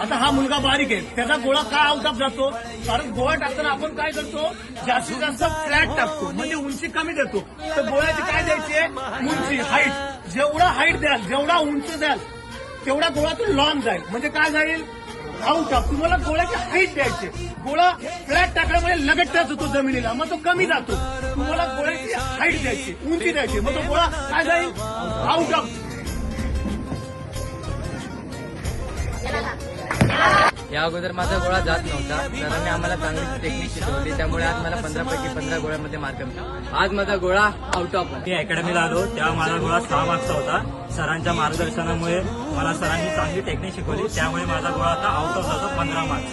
आता हा मुलगा बारीक आहे, त्याचा गोळा का आउट ऑफ जातो? कारण गोळा टाकताना आपण काय करतो, जास्तीत जास्त फ्लॅट टाकतो, म्हणजे उंची कमी देतो. तर गोळ्याची काय द्यायची, उंची, हाईट. जेवढा हाईट द्याल, जेवढा उंच द्याल, तेवढा गोळा तो लॉंग जाईल. म्हणजे काय जाईल, आउट ऑफ. तुम्हाला गोळ्याची हाईट द्यायची. गोळा फ्लॅट टाकल्यामुळे लगेच टच होतो जमिनीला, मग तो कमी जातो. तुम्हाला गोळ्याची हाईट द्यायची, उंची द्यायची, मग तो गोळा काय जाईल, आउट ऑफ. या अगोदर माझा गोळा जात नव्हता. सरांनी आम्हाला चांगली टेक्निक शिकवली, त्यामुळे आज मला 15 पैकी 15 गोळ्यामध्ये मार्क मिळाले. आज माझा गोळा आउट ऑफ. मी अकॅडमीला आलो तेव्हा माझा गोळा 6 मार्कचा होता. सरांच्या मार्गदर्शनामुळे मला सरांनी चांगली टेक्निक शिकवली, त्यामुळे माझा गोळा आता आउट ऑफ जातो 15 मार्क्स.